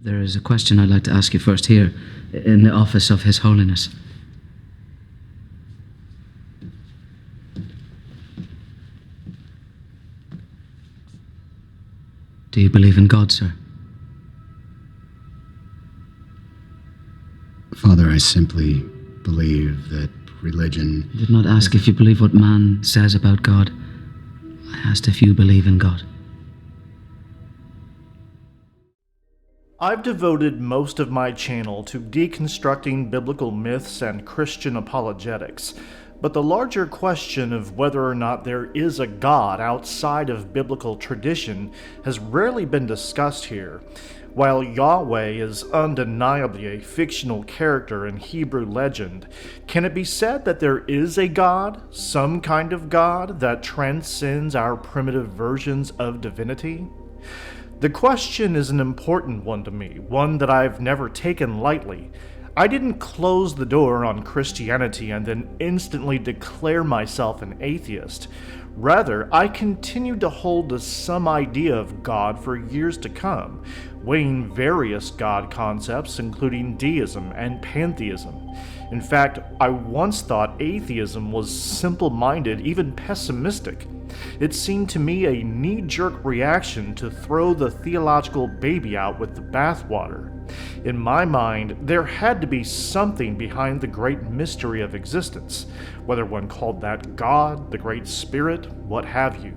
There is a question I'd like to ask you first here, in the office of His Holiness. Do you believe in God, sir? Father, I simply believe that religion... I did not ask if you believe what man says about God. I asked if you believe in God. I've devoted most of my channel to deconstructing biblical myths and Christian apologetics, but the larger question of whether or not there is a God outside of biblical tradition has rarely been discussed here. While Yahweh is undeniably a fictional character in Hebrew legend, can it be said that there is a God, some kind of God, that transcends our primitive versions of divinity? The question is an important one to me, one that I've never taken lightly. I didn't close the door on Christianity and then instantly declare myself an atheist. Rather, I continued to hold to some idea of God for years to come, weighing various God concepts including deism and pantheism. In fact, I once thought atheism was simple-minded, even pessimistic. It seemed to me a knee-jerk reaction to throw the theological baby out with the bathwater. In my mind, there had to be something behind the great mystery of existence, whether one called that God, the Great Spirit, what have you.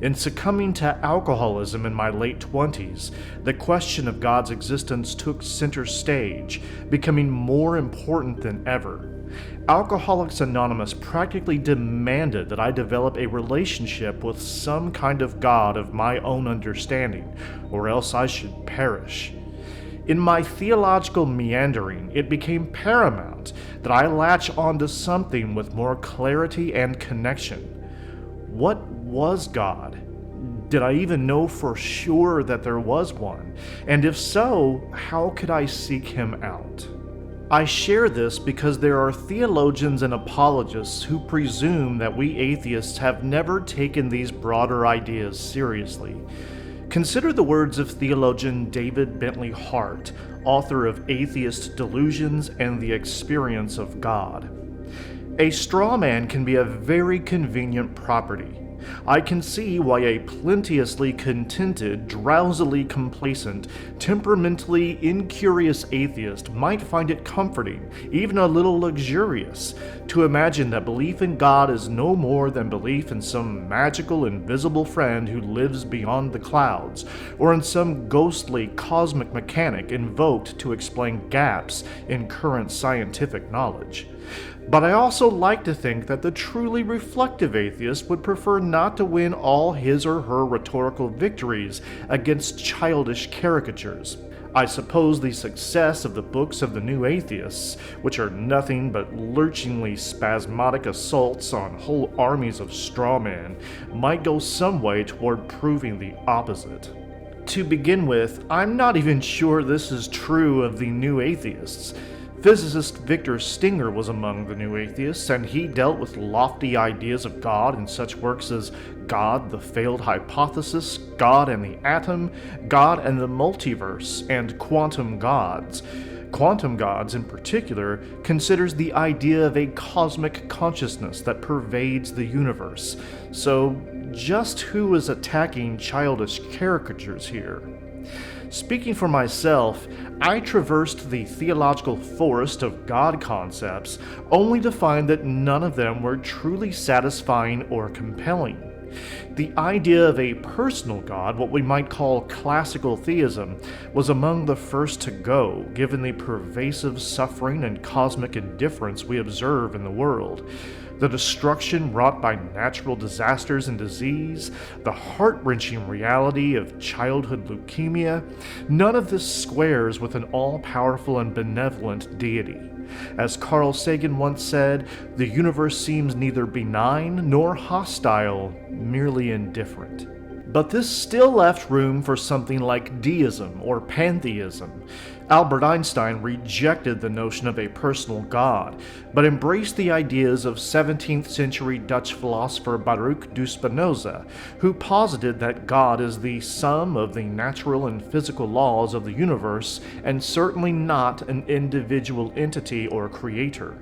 In succumbing to alcoholism in my late 20s, the question of God's existence took center stage, becoming more important than ever. Alcoholics Anonymous practically demanded that I develop a relationship with some kind of God of my own understanding, or else I should perish. In my theological meandering, it became paramount that I latch onto something with more clarity and connection. What was God? Did I even know for sure that there was one? And if so, how could I seek him out? I share this because there are theologians and apologists who presume that we atheists have never taken these broader ideas seriously. Consider the words of theologian David Bentley Hart, author of Atheist Delusions and the Experience of God. A straw man can be a very convenient property. I can see why a plenteously contented, drowsily complacent, temperamentally incurious atheist might find it comforting, even a little luxurious, to imagine that belief in God is no more than belief in some magical invisible friend who lives beyond the clouds, or in some ghostly cosmic mechanic invoked to explain gaps in current scientific knowledge. But I also like to think that the truly reflective atheist would prefer not to win all his or her rhetorical victories against childish caricatures. I suppose the success of the books of the new atheists, which are nothing but lurchingly spasmodic assaults on whole armies of strawmen, might go some way toward proving the opposite. To begin with, I'm not even sure this is true of the new atheists. Physicist Victor Stinger was among the new atheists, and he dealt with lofty ideas of God in such works as God, the Failed Hypothesis, God and the Atom, God and the Multiverse, and Quantum Gods. Quantum Gods, in particular, considers the idea of a cosmic consciousness that pervades the universe. So, just who is attacking childish caricatures here? Speaking for myself, I traversed the theological forest of God concepts only to find that none of them were truly satisfying or compelling. The idea of a personal God, what we might call classical theism, was among the first to go, given the pervasive suffering and cosmic indifference we observe in the world. The destruction wrought by natural disasters and disease, the heart-wrenching reality of childhood leukemia, none of this squares with an all-powerful and benevolent deity. As Carl Sagan once said, the universe seems neither benign nor hostile, merely indifferent. But this still left room for something like deism or pantheism. Albert Einstein rejected the notion of a personal God, but embraced the ideas of 17th century Dutch philosopher Baruch de Spinoza, who posited that God is the sum of the natural and physical laws of the universe and certainly not an individual entity or creator.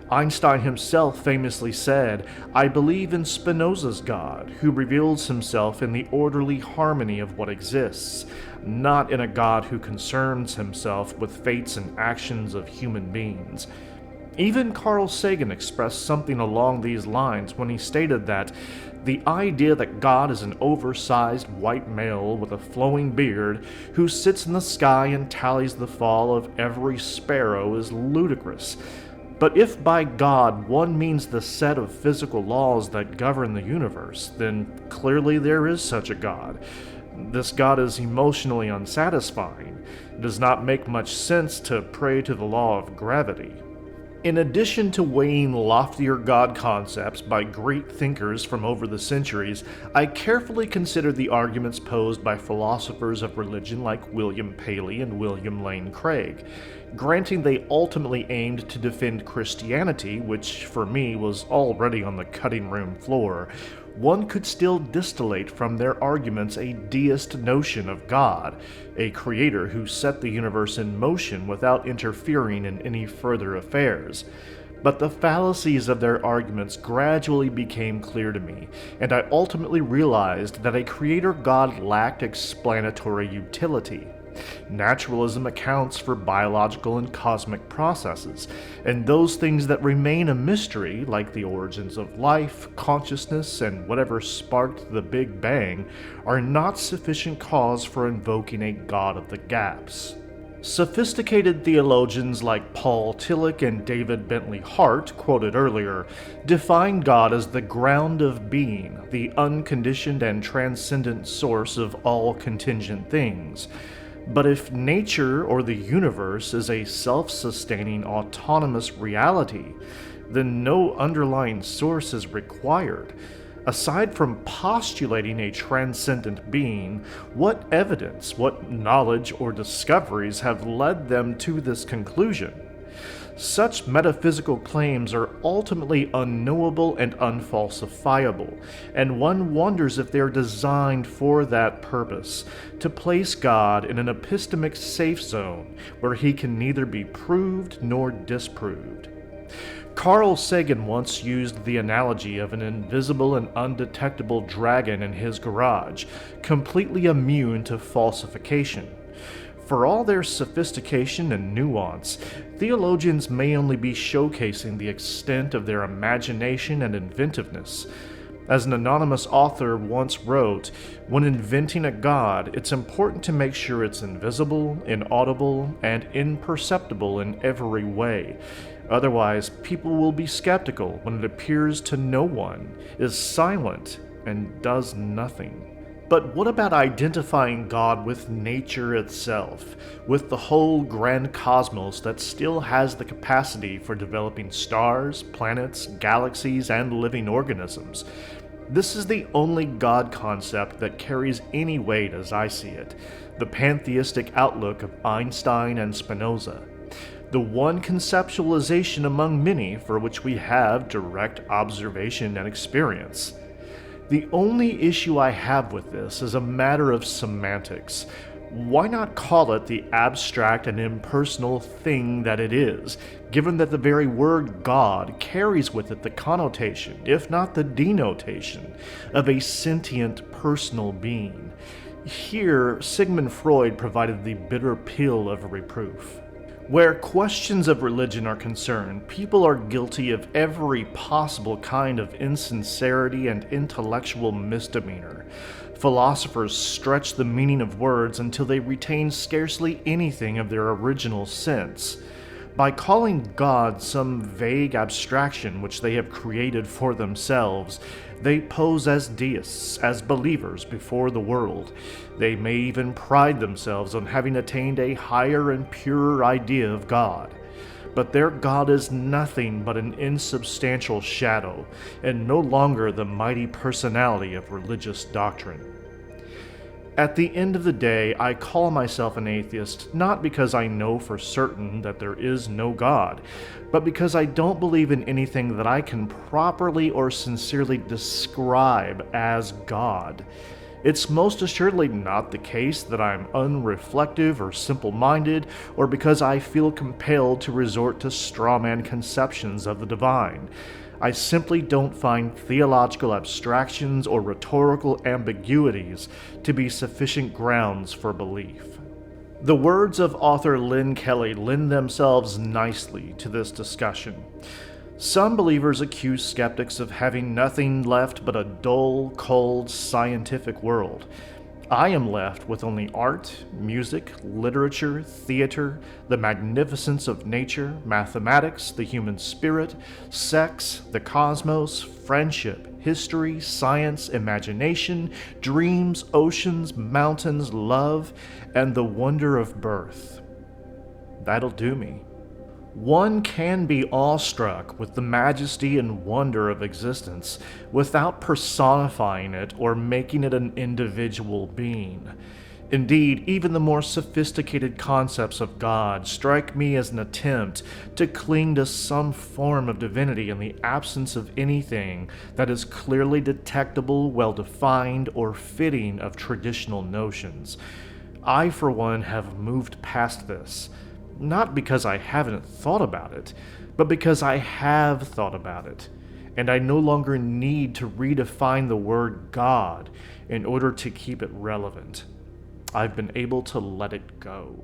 Einstein himself famously said, "I believe in Spinoza's God, who reveals himself in the orderly harmony of what exists, not in a God who concerns himself with fates and actions of human beings." Even Carl Sagan expressed something along these lines when he stated that the idea that God is an oversized white male with a flowing beard who sits in the sky and tallies the fall of every sparrow is ludicrous. But if by God one means the set of physical laws that govern the universe, then clearly there is such a God. This God is emotionally unsatisfying. It does not make much sense to pray to the law of gravity. In addition to weighing loftier God concepts by great thinkers from over the centuries, I carefully considered the arguments posed by philosophers of religion like William Paley and William Lane Craig. Granting they ultimately aimed to defend Christianity, which for me was already on the cutting room floor, one could still distillate from their arguments a deist notion of God, a creator who set the universe in motion without interfering in any further affairs. But the fallacies of their arguments gradually became clear to me, and I ultimately realized that a creator God lacked explanatory utility. Naturalism accounts for biological and cosmic processes, and those things that remain a mystery, like the origins of life, consciousness, and whatever sparked the Big Bang, are not sufficient cause for invoking a God of the gaps. Sophisticated theologians like Paul Tillich and David Bentley Hart, quoted earlier, define God as the ground of being, the unconditioned and transcendent source of all contingent things. But if nature or the universe is a self-sustaining autonomous reality, then no underlying source is required. Aside from postulating a transcendent being, what evidence, what knowledge or discoveries have led them to this conclusion? Such metaphysical claims are ultimately unknowable and unfalsifiable, and one wonders if they're designed for that purpose, to place God in an epistemic safe zone where he can neither be proved nor disproved. Carl Sagan once used the analogy of an invisible and undetectable dragon in his garage, completely immune to falsification. For all their sophistication and nuance, theologians may only be showcasing the extent of their imagination and inventiveness. As an anonymous author once wrote, when inventing a god, it's important to make sure it's invisible, inaudible, and imperceptible in every way. Otherwise, people will be skeptical when it appears to no one, is silent, and does nothing. But what about identifying God with nature itself, with the whole grand cosmos that still has the capacity for developing stars, planets, galaxies, and living organisms? This is the only God concept that carries any weight as I see it, the pantheistic outlook of Einstein and Spinoza. The one conceptualization among many for which we have direct observation and experience. The only issue I have with this is a matter of semantics. Why not call it the abstract and impersonal thing that it is, given that the very word God carries with it the connotation, if not the denotation, of a sentient personal being? Here, Sigmund Freud provided the bitter pill of reproof. Where questions of religion are concerned, people are guilty of every possible kind of insincerity and intellectual misdemeanor. Philosophers stretch the meaning of words until they retain scarcely anything of their original sense. By calling God some vague abstraction which they have created for themselves, they pose as deists, as believers before the world. They may even pride themselves on having attained a higher and purer idea of God. But their God is nothing but an insubstantial shadow, and no longer the mighty personality of religious doctrine. At the end of the day, I call myself an atheist not because I know for certain that there is no God, but because I don't believe in anything that I can properly or sincerely describe as God. It's most assuredly not the case that I'm unreflective or simple-minded, or because I feel compelled to resort to strawman conceptions of the divine. I simply don't find theological abstractions or rhetorical ambiguities to be sufficient grounds for belief. The words of author Lynn Kelly lend themselves nicely to this discussion. Some believers accuse skeptics of having nothing left but a dull, cold, scientific world. I am left with only art, music, literature, theater, the magnificence of nature, mathematics, the human spirit, sex, the cosmos, friendship, history, science, imagination, dreams, oceans, mountains, love, and the wonder of birth. That'll do me. One can be awestruck with the majesty and wonder of existence without personifying it or making it an individual being. Indeed, even the more sophisticated concepts of God strike me as an attempt to cling to some form of divinity in the absence of anything that is clearly detectable, well-defined, or fitting of traditional notions. I, for one, have moved past this. Not because I haven't thought about it, but because I have thought about it, and I no longer need to redefine the word God in order to keep it relevant. I've been able to let it go.